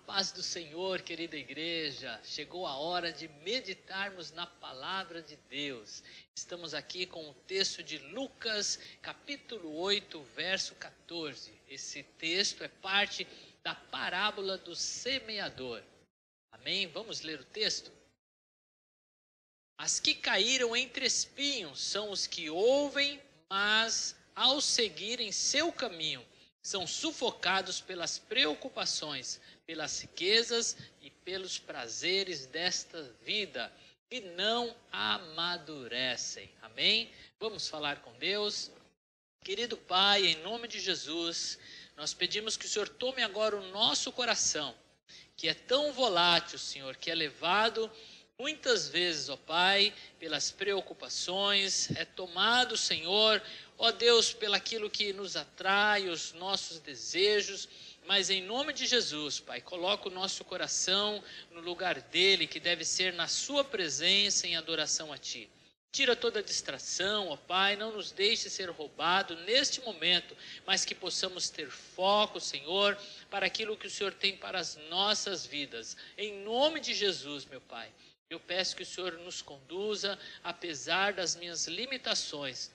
paz do Senhor, querida igreja. Chegou a hora de meditarmos na palavra de Deus. Estamos aqui com o texto de Lucas, capítulo 8, verso 14. Esse texto é parte da parábola do semeador. Amém? Vamos ler o texto? As que caíram entre espinhos são os que ouvem, mas ao seguirem seu caminho, são sufocados pelas preocupações, pelas riquezas e pelos prazeres desta vida, e não amadurecem. Amém? Vamos falar com Deus. Querido Pai, em nome de Jesus, nós pedimos que o Senhor tome agora o nosso coração, que é tão volátil, Senhor, que é levado muitas vezes, ó Pai, pelas preocupações, é tomado, Senhor, ó Deus, pelaquilo que nos atrai, os nossos desejos, mas em nome de Jesus, Pai, coloca o nosso coração no lugar dele, que deve ser na sua presença em adoração a Ti. Tira toda distração, ó Pai, não nos deixe ser roubado neste momento, mas que possamos ter foco, Senhor, para aquilo que o Senhor tem para as nossas vidas. Em nome de Jesus, meu Pai, eu peço que o Senhor nos conduza, apesar das minhas limitações,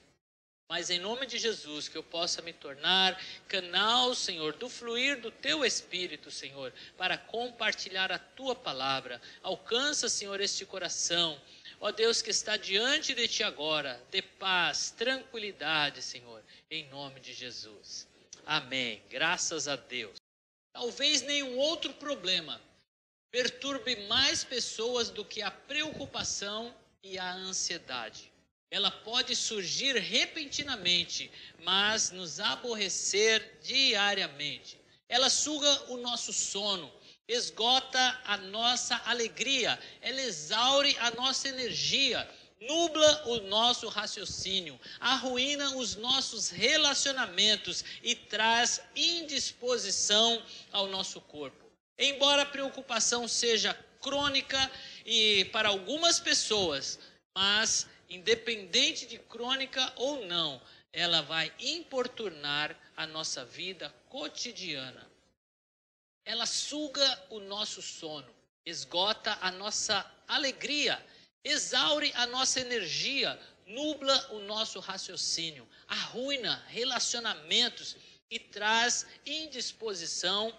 mas em nome de Jesus, que eu possa me tornar canal, Senhor, do fluir do Teu Espírito, Senhor, para compartilhar a Tua palavra. Alcança, Senhor, este coração, ó Deus, que está diante de Ti agora, de paz, tranquilidade, Senhor, em nome de Jesus. Amém. Graças a Deus. Talvez nenhum outro problema perturbe mais pessoas do que a preocupação e a ansiedade. Ela pode surgir repentinamente, mas nos aborrecer diariamente. Ela suga o nosso sono, esgota a nossa alegria, ela exaure a nossa energia, nubla o nosso raciocínio, arruína os nossos relacionamentos e traz indisposição ao nosso corpo. Embora a preocupação seja crônica e para algumas pessoas, mas independente de crônica ou não, ela vai importunar a nossa vida cotidiana. Ela suga o nosso sono, esgota a nossa alegria, exaure a nossa energia, nubla o nosso raciocínio, arruína relacionamentos e traz indisposição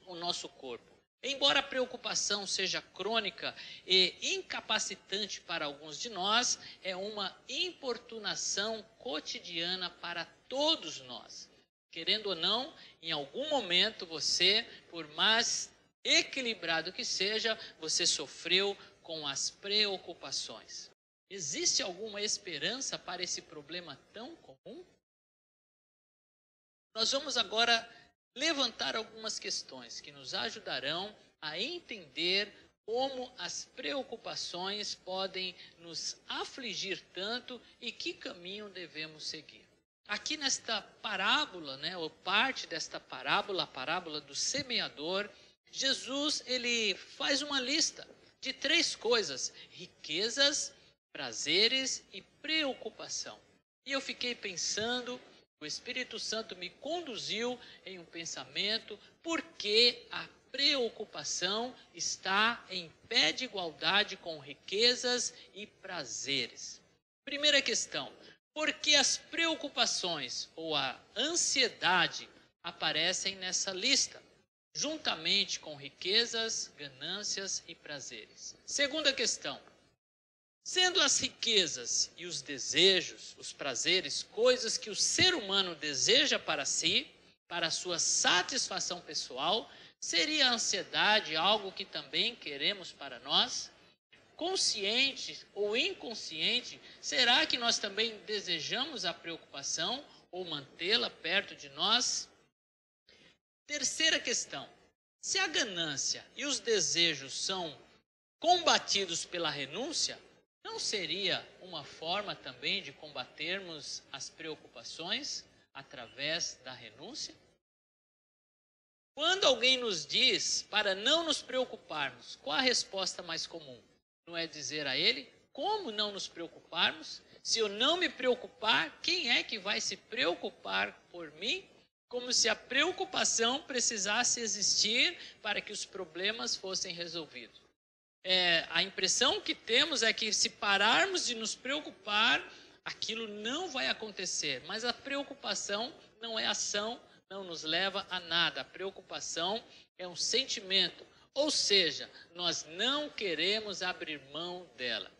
ao nosso corpo. Embora a preocupação seja crônica e incapacitante para alguns de nós, é uma importunação cotidiana para todos nós. Querendo ou não, em algum momento você, por mais equilibrado que seja, você sofreu com as preocupações. Existe alguma esperança para esse problema tão comum? Nós vamos agora levantar algumas questões que nos ajudarão a entender como as preocupações podem nos afligir tanto e que caminho devemos seguir. Aqui nesta parábola, ou parte desta parábola, a parábola do semeador, Jesus ele faz uma lista de 3 coisas: riquezas, prazeres e preocupação. E eu fiquei pensando, o Espírito Santo me conduziu em um pensamento, porque a preocupação está em pé de igualdade com riquezas e prazeres. Primeira questão: por que as preocupações ou a ansiedade aparecem nessa lista, juntamente com riquezas, ganâncias e prazeres? Segunda questão: sendo as riquezas e os desejos, os prazeres, coisas que o ser humano deseja para si, para a sua satisfação pessoal, seria a ansiedade algo que também queremos para nós? Consciente ou inconsciente, será que nós também desejamos a preocupação ou mantê-la perto de nós? Terceira questão: se a ganância e os desejos são combatidos pela renúncia, não seria uma forma também de combatermos as preocupações através da renúncia? Quando alguém nos diz para não nos preocuparmos, qual a resposta mais comum? Não é dizer a ele: como não nos preocuparmos? Se eu não me preocupar, quem é que vai se preocupar por mim? Como se a preocupação precisasse existir para que os problemas fossem resolvidos. A impressão que temos é que se pararmos de nos preocupar, aquilo não vai acontecer. Mas a preocupação não é ação, não nos leva a nada. A preocupação é um sentimento, ou seja, nós não queremos abrir mão dela.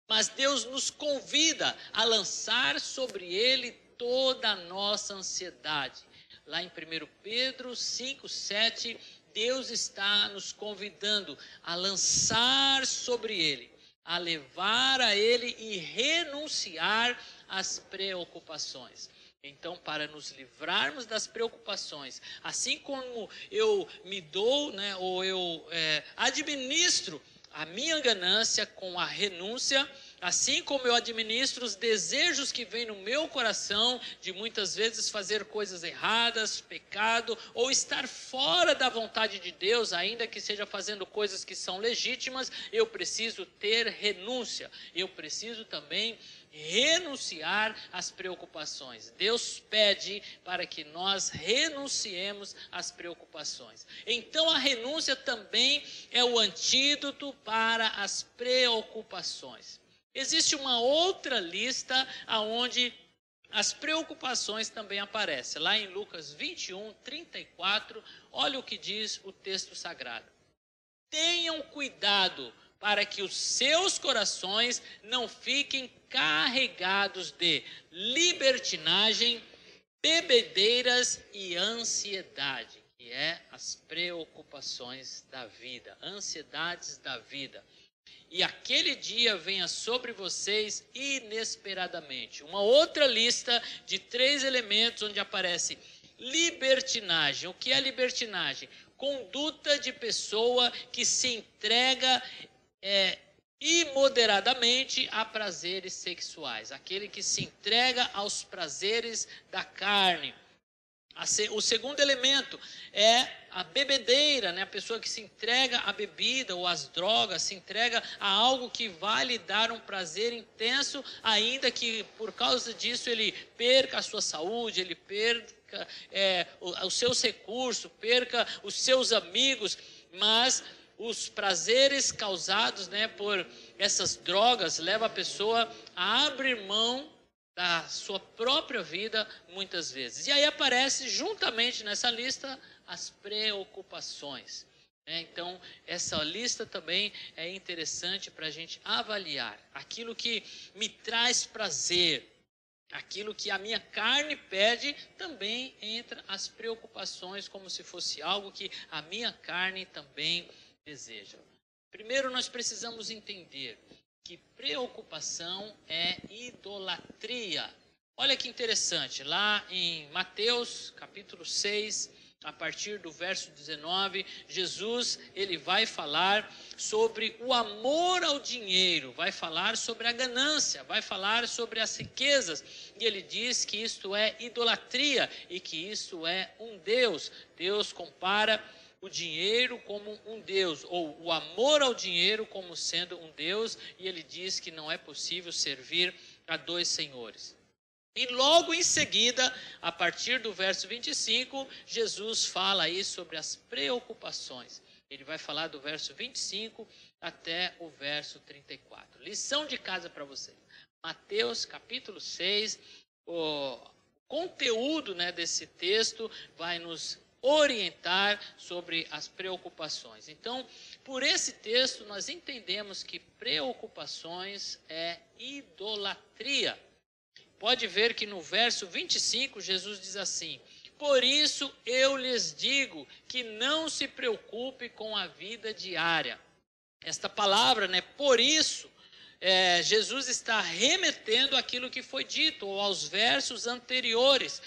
Mas Deus nos convida a lançar sobre Ele toda a nossa ansiedade. Lá em 1 Pedro 5:7, Deus está nos convidando a lançar sobre Ele, a levar a Ele e renunciar às preocupações. Então, para nos livrarmos das preocupações, assim como eu me dou, ou eu administro a minha ganância com a renúncia, assim como eu administro os desejos que vêm no meu coração, de muitas vezes fazer coisas erradas, pecado, ou estar fora da vontade de Deus, ainda que seja fazendo coisas que são legítimas, eu preciso ter renúncia. Eu preciso também renunciar às preocupações. Deus pede para que nós renunciemos às preocupações. Então a renúncia também é o antídoto para as preocupações. Existe uma outra lista onde as preocupações também aparecem. Lá em Lucas 21:34, olha o que diz o texto sagrado. Tenham cuidado para que os seus corações não fiquem carregados de libertinagem, bebedeiras e ansiedade, que é as preocupações da vida, ansiedades da vida. E aquele dia venha sobre vocês inesperadamente. Uma outra lista de 3 elementos onde aparece libertinagem. O que é libertinagem? Conduta de pessoa que se entrega imoderadamente a prazeres sexuais. Aquele que se entrega aos prazeres da carne. O segundo elemento é a bebedeira, a pessoa que se entrega à bebida ou às drogas, se entrega a algo que vai lhe dar um prazer intenso, ainda que por causa disso ele perca a sua saúde, ele perca os seus recursos, perca os seus amigos, mas os prazeres causados por essas drogas levam a pessoa a abrir mão da sua própria vida muitas vezes. E aí aparece juntamente nessa lista as preocupações. Então, essa lista também é interessante para a gente avaliar. Aquilo que me traz prazer, aquilo que a minha carne pede, também entra as preocupações, como se fosse algo que a minha carne também deseja. Primeiro, nós precisamos entender que preocupação é idolatria. Olha que interessante, lá em Mateus capítulo 6, a partir do verso 19, Jesus ele vai falar sobre o amor ao dinheiro, vai falar sobre a ganância, vai falar sobre as riquezas, e ele diz que isto é idolatria e que isto é um Deus. Deus compara o dinheiro como um Deus, ou o amor ao dinheiro como sendo um Deus, e ele diz que não é possível servir a 2 senhores. E logo em seguida, a partir do verso 25, Jesus fala aí sobre as preocupações. Ele vai falar do verso 25 até o verso 34. Lição de casa para vocês. Mateus capítulo 6, o conteúdo desse texto vai nos orientar sobre as preocupações. Então, por esse texto, nós entendemos que preocupações é idolatria. Pode ver que no verso 25, Jesus diz assim: por isso eu lhes digo que não se preocupe com a vida diária. Esta palavra, por isso, Jesus está remetendo àquilo que foi dito, ou aos versos anteriores.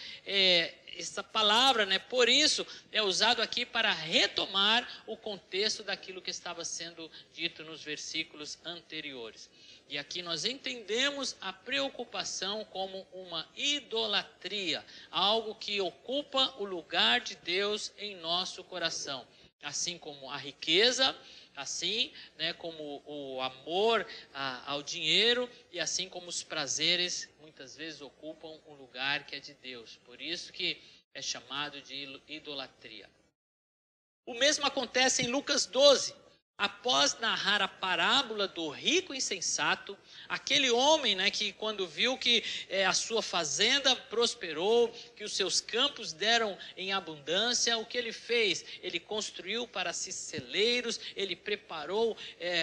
Essa palavra, por isso, é usado aqui para retomar o contexto daquilo que estava sendo dito nos versículos anteriores. E aqui nós entendemos a preocupação como uma idolatria, algo que ocupa o lugar de Deus em nosso coração, assim como a riqueza, assim como o amor ao dinheiro e assim como os prazeres muitas vezes ocupam um lugar que é de Deus. Por isso que é chamado de idolatria. O mesmo acontece em Lucas 12. Após narrar a parábola do rico insensato, aquele homem, né, que quando viu que a sua fazenda prosperou, que os seus campos deram em abundância, o que ele fez? Ele construiu para si celeiros, ele preparou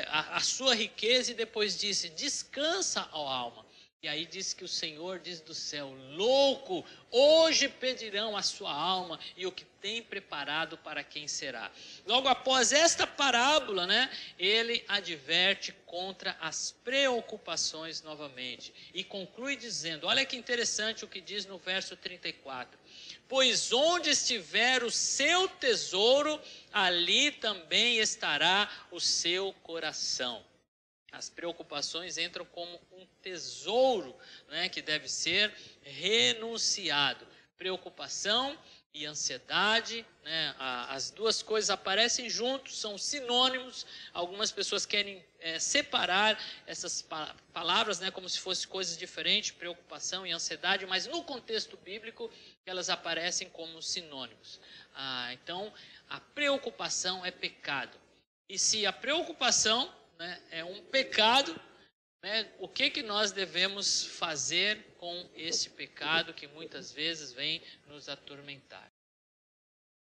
a sua riqueza e depois disse: descansa, ó alma. E aí diz que o Senhor diz do céu: louco, hoje pedirão a sua alma e o que tem preparado para quem será. Logo após esta parábola, né, ele adverte contra as preocupações novamente. E conclui dizendo, olha que interessante o que diz no verso 34. Pois onde estiver o seu tesouro, ali também estará o seu coração. As preocupações entram como um tesouro, né, que deve ser renunciado. Preocupação e ansiedade, né, as duas coisas aparecem juntos, são sinônimos. Algumas pessoas querem separar essas palavras, né, como se fossem coisas diferentes, preocupação e ansiedade, mas no contexto bíblico elas aparecem como sinônimos. Então, a preocupação é pecado. E se a preocupação, né, é um pecado, né, o que nós devemos fazer com esse pecado que muitas vezes vem nos atormentar?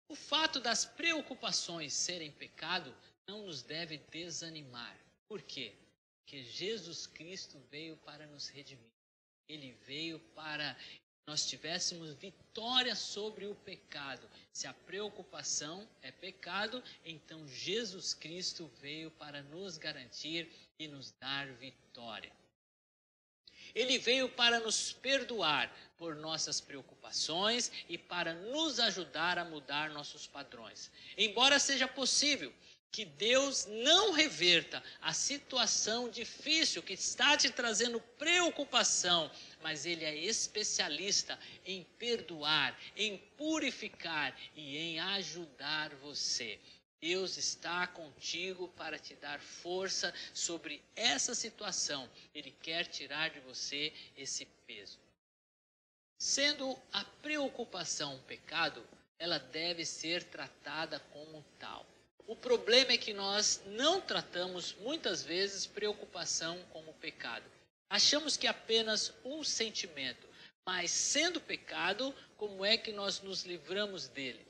O fato das preocupações serem pecado não nos deve desanimar. Por quê? Porque Jesus Cristo veio para nos redimir. Ele veio para que nós tivéssemos vitória sobre o pecado. Se a preocupação é pecado, então Jesus Cristo veio para nos garantir e nos dar vitória. Ele veio para nos perdoar por nossas preocupações e para nos ajudar a mudar nossos padrões. Embora seja possível que Deus não reverta a situação difícil que está te trazendo preocupação, mas Ele é especialista em perdoar, em purificar e em ajudar você. Deus está contigo para te dar força sobre essa situação. Ele quer tirar de você esse peso. Sendo a preocupação um pecado, ela deve ser tratada como tal. O problema é que nós não tratamos muitas vezes preocupação como pecado. Achamos que é apenas um sentimento, mas sendo pecado, como é que nós nos livramos dele?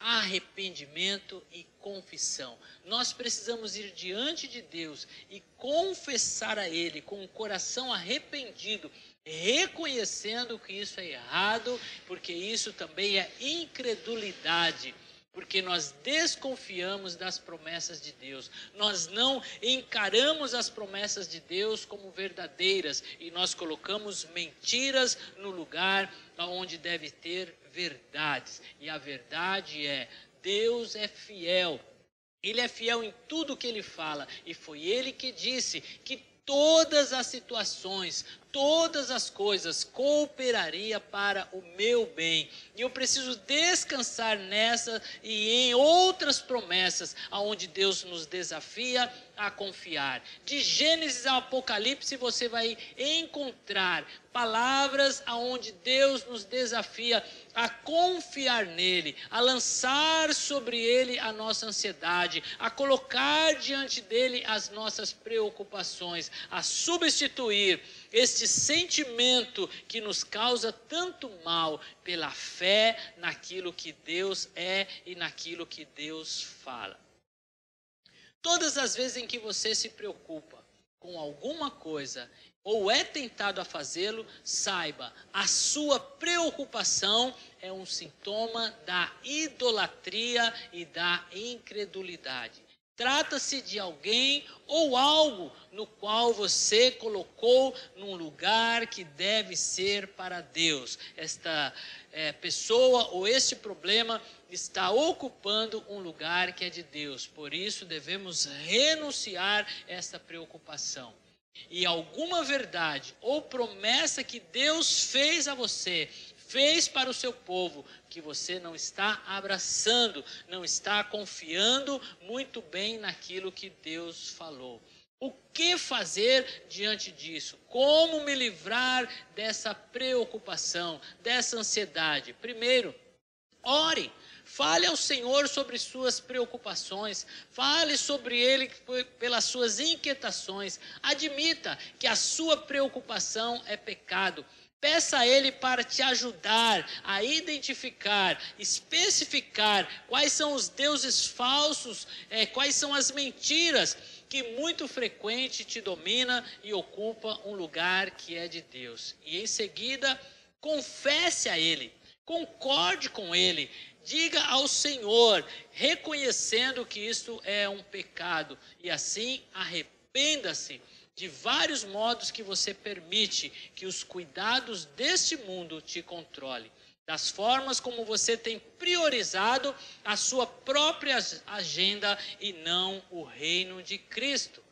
Arrependimento e confissão. Nós precisamos ir diante de Deus e confessar a Ele com o coração arrependido, reconhecendo que isso é errado, porque isso também é incredulidade. Porque nós desconfiamos das promessas de Deus. Nós não encaramos as promessas de Deus como verdadeiras. E nós colocamos mentiras no lugar onde deve ter verdades. E a verdade é, Deus é fiel. Ele é fiel em tudo que Ele fala. E foi Ele que disse que todas as situações, todas as coisas cooperaria para o meu bem. E eu preciso descansar nessa e em outras promessas, aonde Deus nos desafia a confiar. De Gênesis ao Apocalipse você vai encontrar palavras aonde Deus nos desafia a confiar nele, a lançar sobre ele a nossa ansiedade, a colocar diante dele as nossas preocupações, a substituir este sentimento que nos causa tanto mal pela fé naquilo que Deus é e naquilo que Deus fala. Todas as vezes em que você se preocupa com alguma coisa ou é tentado a fazê-lo, saiba, a sua preocupação é um sintoma da idolatria e da incredulidade. Trata-se de alguém ou algo no qual você colocou num lugar que deve ser para Deus. Esta pessoa ou este problema está ocupando um lugar que é de Deus. Por isso devemos renunciar a esta preocupação. E alguma verdade ou promessa que Deus fez a você, fez para o seu povo, que você não está abraçando, não está confiando muito bem naquilo que Deus falou. O que fazer diante disso? Como me livrar dessa preocupação, dessa ansiedade? Primeiro, Ore. Fale ao Senhor sobre suas preocupações, fale sobre Ele pelas suas inquietações, admita que a sua preocupação é pecado. Peça a Ele para te ajudar a identificar, especificar quais são os deuses falsos, quais são as mentiras que muito frequente te domina e ocupa um lugar que é de Deus. E em seguida, confesse a Ele, concorde com Ele. Diga ao Senhor, reconhecendo que isto é um pecado, e assim arrependa-se de vários modos que você permite que os cuidados deste mundo te controlem, das formas como você tem priorizado a sua própria agenda e não o reino de Cristo.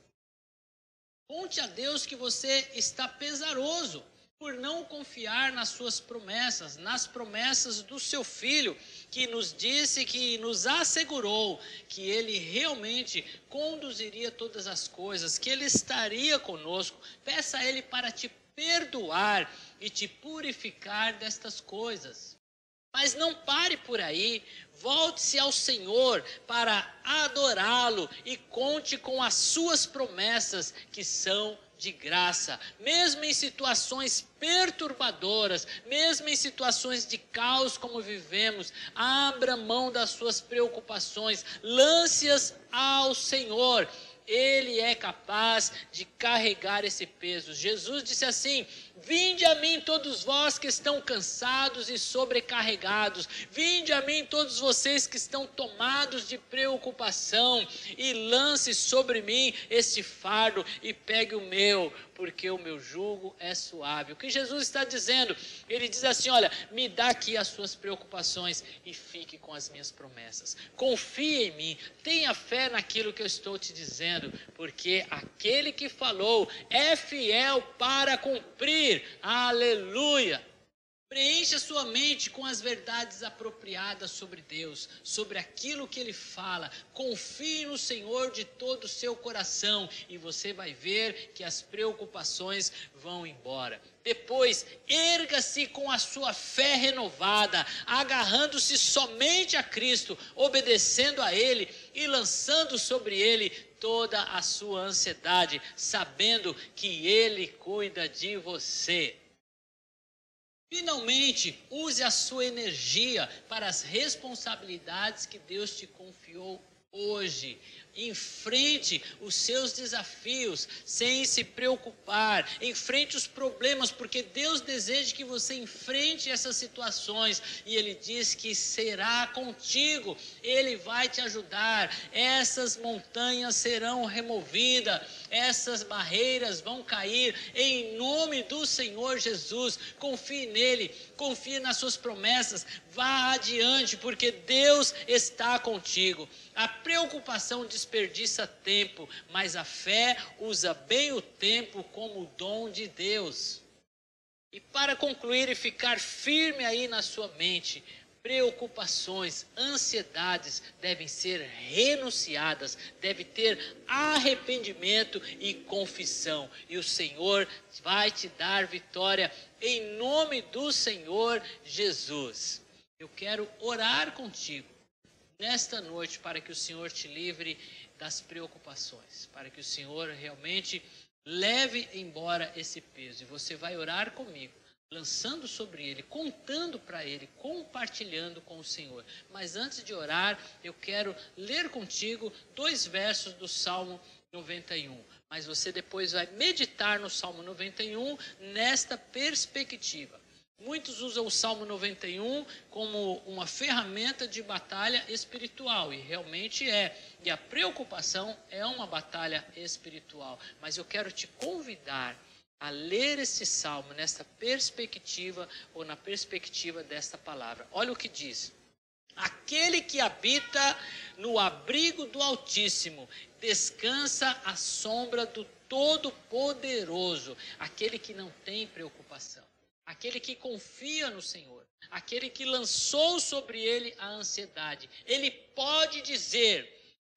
Conte a Deus que você está pesaroso por não confiar nas suas promessas, nas promessas do seu Filho, que nos disse, que nos assegurou que Ele realmente conduziria todas as coisas, que Ele estaria conosco. Peça a Ele para te perdoar e te purificar destas coisas. Mas não pare por aí, volte-se ao Senhor para adorá-lo e conte com as suas promessas que são de graça, mesmo em situações perturbadoras, mesmo em situações de caos como vivemos. Abra mão das suas preocupações, lance-as ao Senhor. Ele é capaz de carregar esse peso. Jesus disse assim: vinde a mim todos vós que estão cansados e sobrecarregados, vinde a mim todos vocês que estão tomados de preocupação, e lance sobre mim este fardo e pegue o meu, porque o meu jugo é suave. O que Jesus está dizendo? Ele diz assim: olha, me dá aqui as suas preocupações e fique com as minhas promessas. Confie em mim, tenha fé naquilo que eu estou te dizendo, porque aquele que falou é fiel para cumprir. Aleluia! Preencha sua mente com as verdades apropriadas sobre Deus, sobre aquilo que Ele fala. Confie no Senhor de todo o seu coração e você vai ver que as preocupações vão embora. Depois, erga-se com a sua fé renovada, agarrando-se somente a Cristo, obedecendo a Ele e lançando sobre Ele toda a sua ansiedade, sabendo que Ele cuida de você. Finalmente, use a sua energia para as responsabilidades que Deus te confiou hoje. Enfrente os seus desafios sem se preocupar. Enfrente os problemas, porque Deus deseja que você enfrente essas situações. E Ele diz que será contigo. Ele vai te ajudar. Essas montanhas serão removidas. Essas barreiras vão cair em nome do Senhor Jesus. Confie nele. Confie nas suas promessas. Vá adiante, porque Deus está contigo. A preocupação desperdiça tempo, mas a fé usa bem o tempo como dom de Deus. E para concluir e ficar firme aí na sua mente, preocupações, ansiedades devem ser renunciadas, deve ter arrependimento e confissão. E o Senhor vai te dar vitória em nome do Senhor Jesus. Eu quero orar contigo nesta noite para que o Senhor te livre das preocupações, para que o Senhor realmente leve embora esse peso. E você vai orar comigo, lançando sobre ele, contando para ele, compartilhando com o Senhor. Mas antes de orar, eu quero ler contigo 2 versos do Salmo 91. Mas você depois vai meditar no Salmo 91 nesta perspectiva. Muitos usam o Salmo 91 como uma ferramenta de batalha espiritual, e realmente é. E a preocupação é uma batalha espiritual. Mas eu quero te convidar a ler esse salmo nesta perspectiva, ou na perspectiva desta palavra. Olha o que diz: aquele que habita no abrigo do Altíssimo descansa à sombra do Todo-Poderoso. Aquele que não tem preocupação, aquele que confia no Senhor, aquele que lançou sobre ele a ansiedade, ele pode dizer: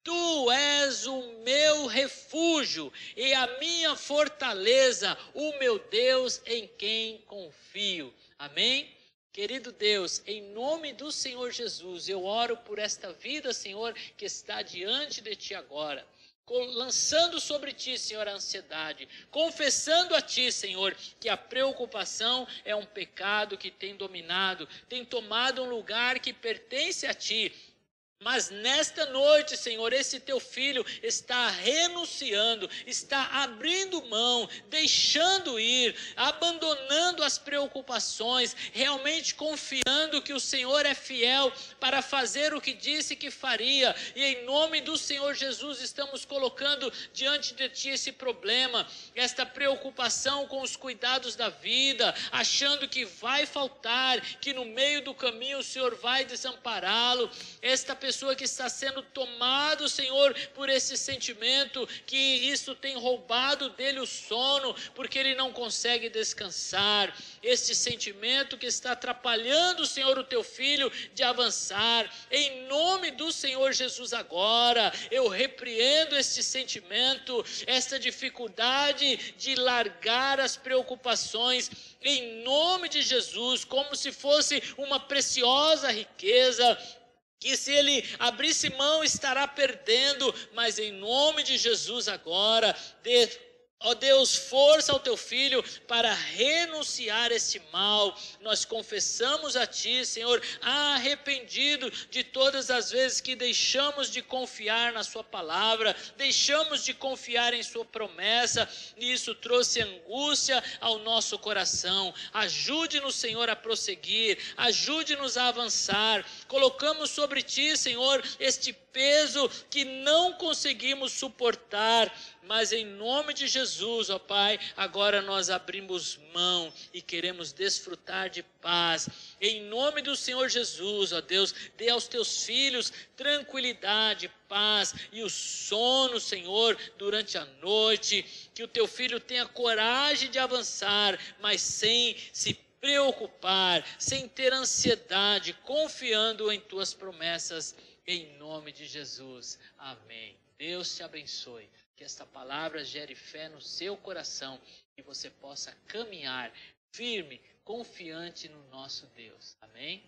tu és o meu refúgio e a minha fortaleza, o meu Deus em quem confio. Amém? Querido Deus, em nome do Senhor Jesus, eu oro por esta vida, Senhor, que está diante de Ti agora. Lançando sobre Ti, Senhor, a ansiedade, confessando a Ti, Senhor, que a preocupação é um pecado que tem dominado, tem tomado um lugar que pertence a Ti. Mas nesta noite, Senhor, esse teu filho está renunciando, está abrindo mão, deixando ir, abandonando as preocupações, realmente confiando que o Senhor é fiel para fazer o que disse que faria. E em nome do Senhor Jesus, estamos colocando diante de Ti esse problema, esta preocupação com os cuidados da vida, achando que vai faltar, que no meio do caminho o Senhor vai desampará-lo. Esta pessoa que está sendo tomado, Senhor, por esse sentimento, que isso tem roubado dele o sono, porque ele não consegue descansar. Este sentimento que está atrapalhando, Senhor, o teu filho de avançar. Em nome do Senhor Jesus agora, eu repreendo este sentimento, esta dificuldade de largar as preocupações, em nome de Jesus, como se fosse uma preciosa riqueza, que se ele abrisse mão estará perdendo, mas em nome de Jesus agora, ó Deus, força ao teu filho para renunciar esse mal. Nós confessamos a Ti, Senhor, arrependido de todas as vezes que deixamos de confiar na Sua palavra, deixamos de confiar em Sua promessa, e isso trouxe angústia ao nosso coração. Ajude-nos, Senhor, a prosseguir, ajude-nos a avançar. Colocamos sobre Ti, Senhor, este peso que não conseguimos suportar, mas em nome de Jesus, ó Pai, agora nós abrimos mão e queremos desfrutar de paz. Em nome do Senhor Jesus, ó Deus, dê aos teus filhos tranquilidade, paz e o sono, Senhor, durante a noite. Que o teu filho tenha coragem de avançar, mas sem se preocupar, sem ter ansiedade, confiando em tuas promessas. Em nome de Jesus. Amém. Deus te abençoe. Que esta palavra gere fé no seu coração e você possa caminhar firme, confiante no nosso Deus. Amém?